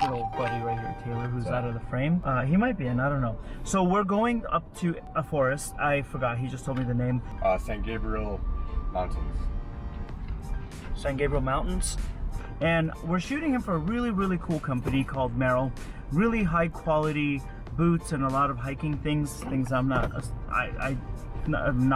little buddy right here, Taylor, who's out of the frame. He might be in, I don't know. So we're going up to a forest. I forgot, he just told me the name. San Gabriel Mountains. San Gabriel Mountains. And we're shooting him for a really, really cool company called Merrill. Really high quality boots and a lot of hiking things I'm not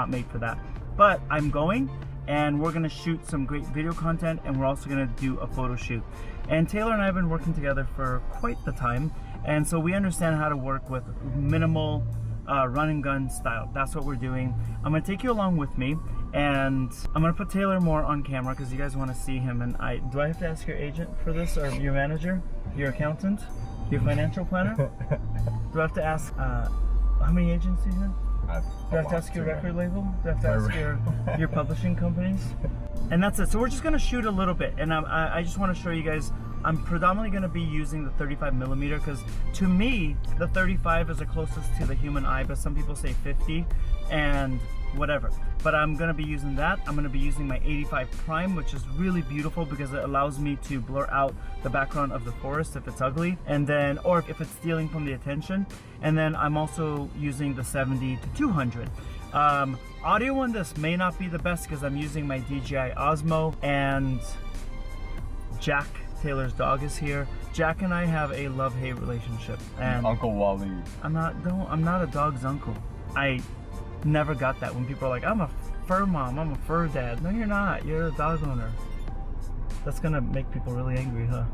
made for that. But I'm going, and we're gonna shoot some great video content, and we're also gonna do a photo shoot. And Taylor and I have been working together for quite the time, and so we understand how to work with minimal run and gun style. That's what we're doing. I'm gonna take you along with me, and I'm gonna put Taylor more on camera because you guys want to see him. And do I have to ask your agent for this, or your manager, your accountant, your financial planner? Do I have to ask how many agents do you have? Do I have to ask your record label? Do I have to ask your publishing companies? And that's it. So we're just gonna shoot a little bit, and I just want to show you guys. I'm predominantly going to be using the 35mm because to me the 35 is the closest to the human eye, but some people say 50 and whatever. But I'm going to be using that. I'm going to be using my 85 prime, which is really beautiful because it allows me to blur out the background of the forest if it's ugly, and then, or if it's stealing from the attention. And then I'm also using the 70 to 200. Audio on this may not be the best because I'm using my DJI Osmo, and Jack, Taylor's dog, is here. Jack and I have a love-hate relationship. And Uncle Walid. I'm not a dog's uncle. I never got that when people are like, I'm a fur mom, I'm a fur dad. No, you're not. You're a dog owner. That's gonna make people really angry, huh?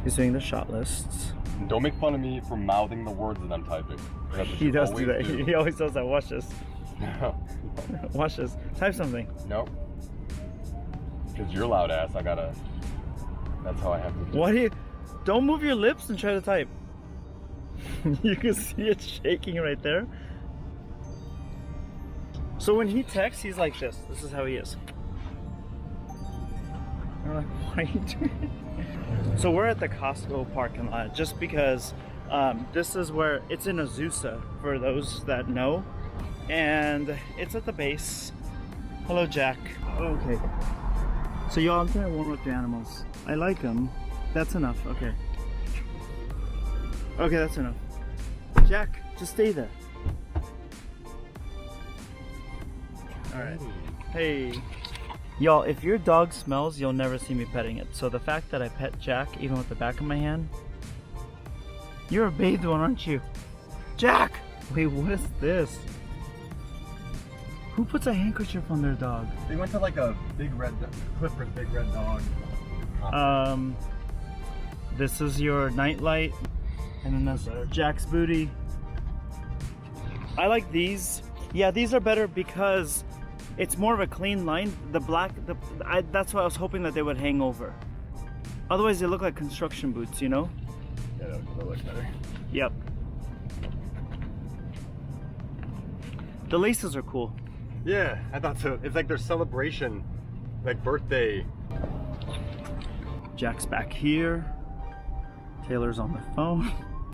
He's doing the shot lists. Don't make fun of me for mouthing the words that I'm typing. He does do that. He always does that. Watch this. Watch this. Type something. Nope. Because you're loud ass, I gotta. That's how I have to do. What do you? Don't move your lips and try to type. You can see it shaking right there. So when he texts, he's like this. This is how he is. I'm like, why are you doing it? So we're at the Costco parking lot just because this is where it's in Azusa, for those that know, and it's at the base. Hello, Jack. Okay. So y'all, I'm gonna warm up the animals. I like them. That's enough. Okay. Okay, that's enough. Jack, just stay there. All right. Hey. Y'all, if your dog smells, you'll never see me petting it. So the fact that I pet Jack, even with the back of my hand, you're a bathed one, aren't you? Jack! Wait, what is this? Who puts a handkerchief on their dog? They went to like a big red, Clifford Big Red Dog. This is your nightlight, and then that's Jack's booty. I like these. Yeah, these are better because it's more of a clean line. The black, that's why I was hoping that they would hang over. Otherwise, they look like construction boots, you know? Yeah, that would look better. Yep. The laces are cool. Yeah, I thought so. It's like their celebration, like birthday. Jack's back here. Taylor's on the phone.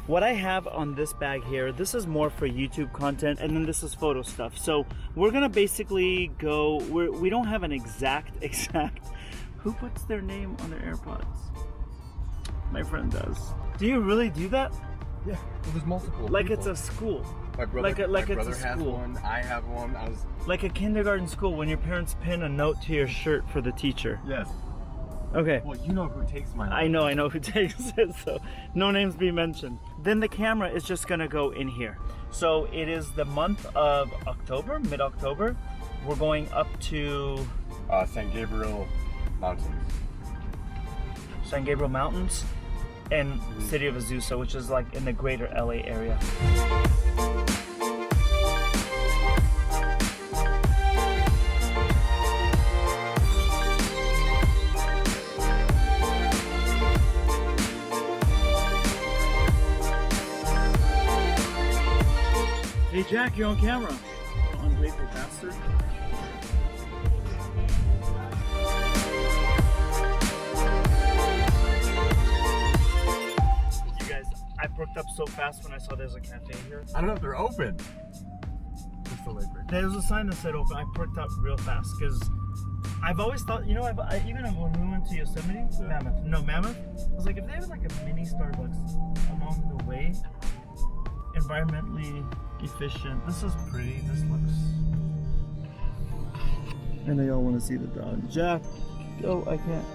What I have on this bag here, this is more for YouTube content, and then this is photo stuff. So we're gonna basically go, we don't have an exact, who puts their name on their AirPods? My friend does. Do you really do that? Yeah, well, there's multiple. Like people. It's a school. My brother, like my it's brother a has school. one. I have one. I was like a kindergarten school when your parents pin a note to your shirt for the teacher. Yes. Okay. Well, you know who takes my note. I know who takes it, so no names be mentioned. Then the camera is just gonna go in here. So it is the month of October, mid-October. We're going up to San Gabriel Mountains. San Gabriel Mountains and city of Azusa, which is like in the greater LA area. Hey Jack, you're on camera. Ungrateful bastard. You guys, I perked up so fast when I saw there's a cafe here. I don't know if they're open. Just the labor. There was a sign that said open. I perked up real fast because I've always thought, you know, even when we went to Yosemite, Mammoth, I was like, if they had like a mini Starbucks along the way, environmentally efficient. This is pretty. This looks. I know y'all want to see the dog. Jack, go. I can't.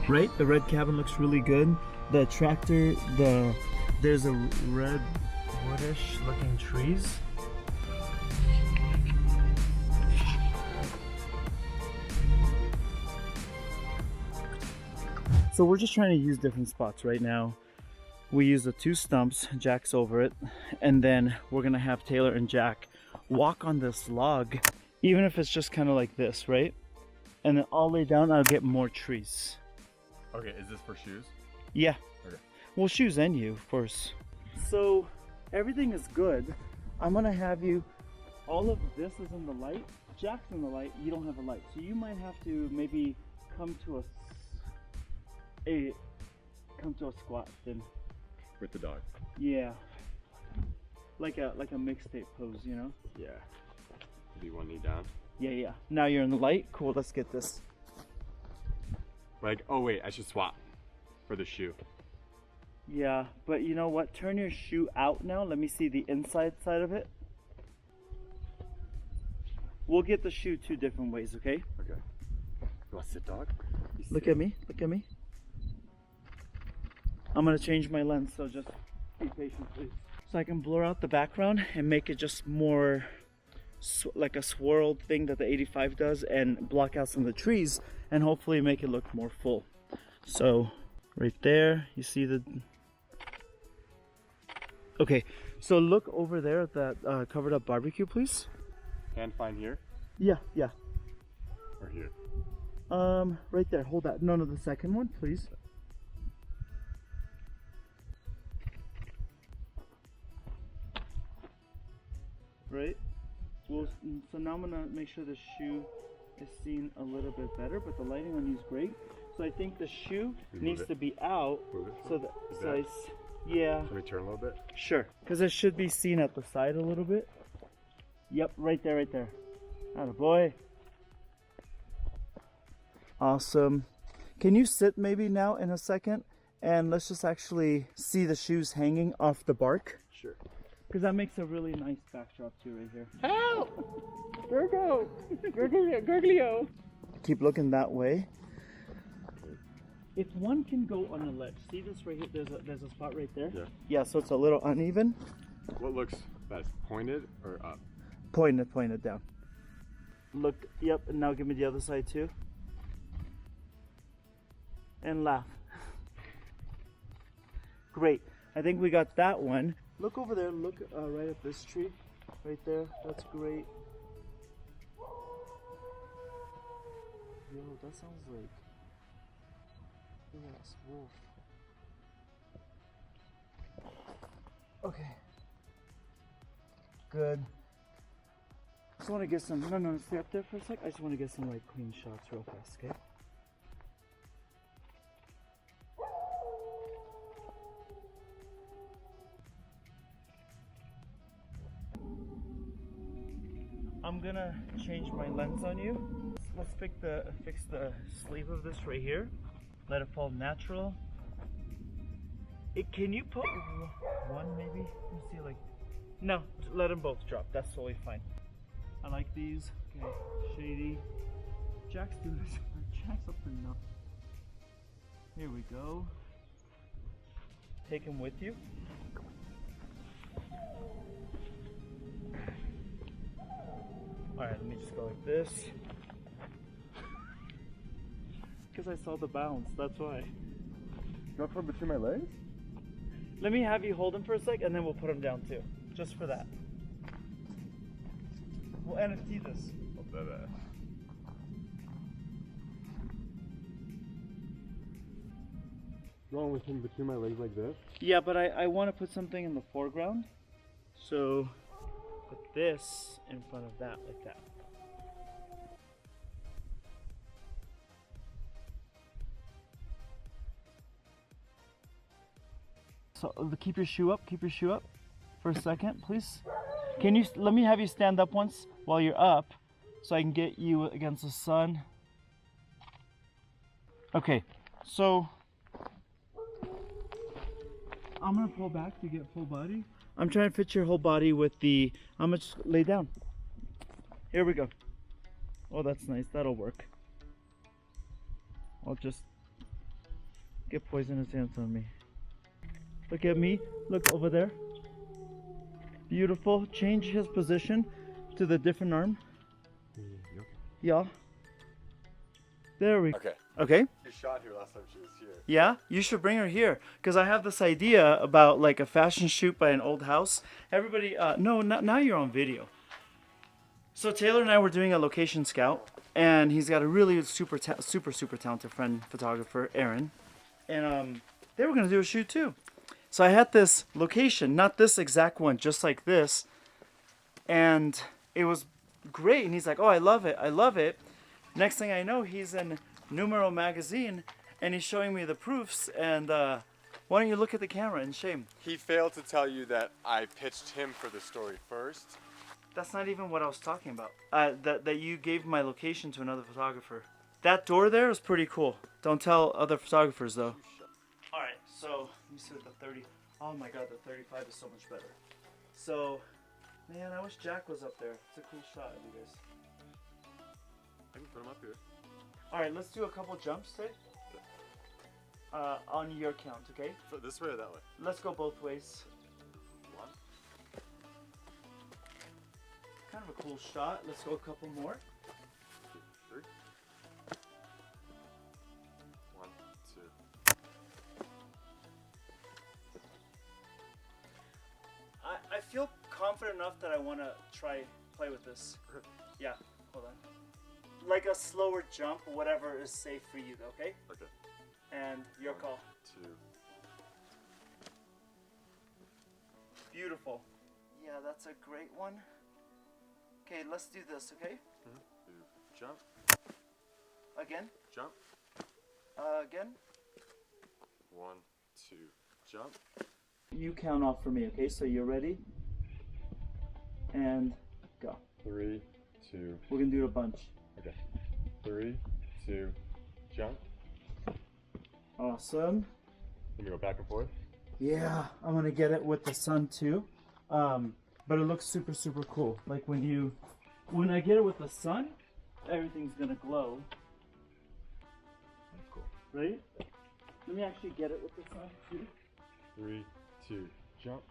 Right, the red cabin looks really good. The tractor, there's a red woodish looking trees. So we're just trying to use different spots right now. We use the 2 stumps, Jack's over it, and then we're gonna have Taylor and Jack walk on this log, even if it's just kind of like this, right? And then all the way down, I'll get more trees. Okay, is this for shoes? Yeah. Okay. Well, shoes and you, of course. So everything is good. I'm gonna have you, all of this is in the light. Jack's in the light, you don't have a light. So you might have to maybe come to a squat then. With the dog? Yeah. Like a mixtape pose, you know? Yeah. Maybe 1 knee down? Yeah. Now you're in the light. Cool, let's get this. Like, oh wait, I should swap for the shoe. Yeah, but you know what? Turn your shoe out now. Let me see the inside side of it. We'll get the shoe 2 different ways, okay? Okay. You want to sit, dog? Look at me. Look at me. I'm gonna change my lens, so just be patient, please. So I can blur out the background and make it just more like a swirled thing that the 85 does, and block out some of the trees and hopefully make it look more full. So right there, you see the... Okay, so look over there at that covered up barbecue, please. Hand find here? Yeah. Or here? Right there, hold that. No, the second one, please. Right? Well, so now I'm gonna make sure the shoe is seen a little bit better, but the lighting on you is great. So I think the shoe needs to be out. So that, yeah. Let me turn a little bit. Sure, because it should be seen at the side a little bit. Yep, right there. Atta boy. Awesome. Can you sit maybe now in a second, and let's just actually see the shoes hanging off the bark? Sure. Because that makes a really nice backdrop too right here. Help! Gurglio! Keep looking that way. If one can go on a ledge, see this right here? There's a spot right there. Yeah. So it's a little uneven. What looks best, pointed or up? Pointed down. Look. Yep. And now give me the other side too. And laugh. Great. I think we got that one. Look over there. Look right at this tree, right there. That's great. Yo, that sounds like. Yes, wolf. Okay. Good. Just want to get some. No, stay up there for a sec. I just want to get some like clean shots real fast, okay? I'm gonna change my lens on you. Let's fix the sleeve of this right here. Let it fall natural. Can you put one maybe? Let me see, like, no, let them both drop. That's totally fine. I like these. Okay, shady. Jack's doing this. Jack's up to nothing. Here we go. Take him with you. Alright, let me just go like this. Because I saw the bounce, that's why. Drop from between my legs? Let me have you hold him for a sec and then we'll put him down too. Just for that. We'll NFT this. Oh, baby. Wrong with him between my legs like this? Yeah, but I want to put something in the foreground. So put this in front of that, like that. So keep your shoe up. Keep your shoe up for a second, please. Can you let me have you stand up once while you're up, so I can get you against the sun. Okay, so I'm gonna pull back to get full body. I'm trying to fit your whole body with the. I'm gonna just lay down. Here we go. Oh, that's nice. That'll work. I'll just get poisonous ants on me. Look at me. Look over there. Beautiful. Change his position to the different arm. Yeah. There we go. Okay. Okay. You shot here last time she was here. Yeah, you should bring her here because I have this idea about like a fashion shoot by an old house. Everybody, no, now you're on video. So Taylor and I were doing a location scout, and he's got a really super talented friend photographer, Aaron, and they were gonna do a shoot too. So I had this location, not this exact one, just like this, and it was great. And he's like, "Oh, I love it, I love it." Next thing I know, he's in Numero magazine, and he's showing me the proofs. And why don't you look at the camera and shame? He failed to tell you that I pitched him for the story first. That's not even what I was talking about. That you gave my location to another photographer. That door there is pretty cool. Don't tell other photographers though. All right, so let me see what the 30. Oh my God, the 35 is so much better. So, man, I wish Jack was up there. It's a cool shot of you guys. I can put him up here. All right, let's do a couple jumps today. On your count, okay? So this way or that way? Let's go both ways. One. Kind of a cool shot. Let's go a couple more. 2, 3. 1, 2. I feel confident enough that I want to play with this. Yeah, hold on. Like a slower jump, whatever is safe for you, okay? Okay. And your 1, call. 2. Beautiful. Yeah, that's a great one. Okay, let's do this, okay? Do jump. Again. Jump. Again. 1, 2. Jump. You count off for me, okay? So you're ready? And go. 3, 2. We're gonna do it a bunch. Okay. 3, 2. Jump. Awesome. Can you go back and forth? Yeah, I'm gonna get it with the sun too. But it looks super cool. Like when I get it with the sun, everything's gonna glow. That's cool. Right? Let me actually get it with the sun too. 3, 2. Jump.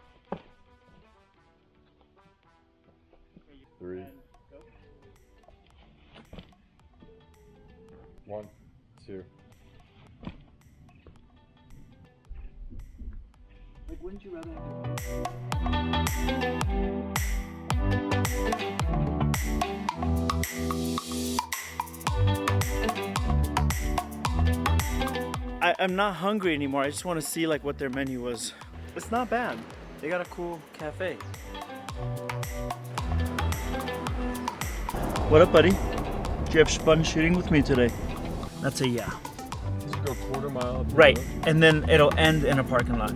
3. And go. 1, 2. Like, wouldn't you rather I'm not hungry anymore. I just want to see like what their menu was. It's not bad. They got a cool cafe. What up, buddy? Did you have fun shooting with me today? That's a yeah. Just go quarter mile. Right, and then it'll end in a parking lot.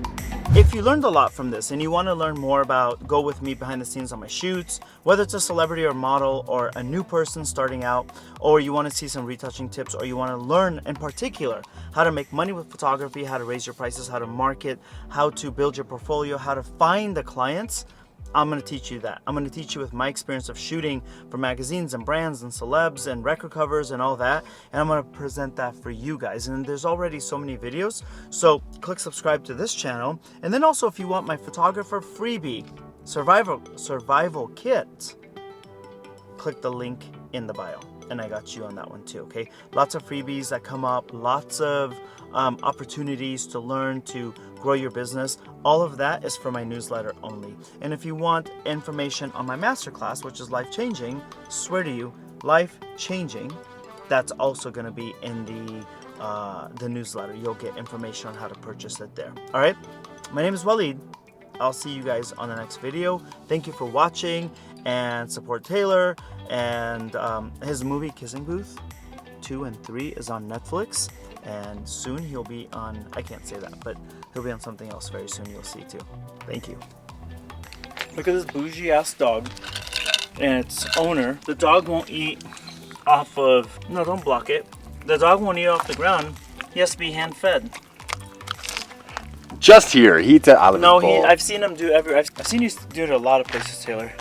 If you learned a lot from this and you want to learn more about go with me behind the scenes on my shoots, whether it's a celebrity or model or a new person starting out, or you want to see some retouching tips, or you want to learn in particular how to make money with photography, how to raise your prices, how to market, how to build your portfolio, how to find the clients, I'm going to teach you that. I'm going to teach you with my experience of shooting for magazines and brands and celebs and record covers and all that. And I'm going to present that for you guys. And there's already so many videos. So click subscribe to this channel. And then also if you want my photographer freebie, survival kit, click the link in the bio. And I got you on that one too, okay? Lots of freebies that come up, lots of opportunities to learn, to grow your business. All of that is for my newsletter only. And if you want information on my masterclass, which is life-changing, swear to you, life-changing, that's also gonna be in the newsletter. You'll get information on how to purchase it there. All right, my name is Walid. I'll see you guys on the next video. Thank you for watching, and support Taylor. And his movie Kissing Booth 2 and 3 is on Netflix, and soon he'll be on, I can't say that, but He'll be on something else very soon, you'll see too. Thank you. Look at this bougie ass dog and its owner. The dog won't eat off of, no, don't block it. The dog won't eat off the ground. He has to be hand fed. Just here, he eats it out of his bowl. I've seen him do I've seen you do it a lot of places, Taylor.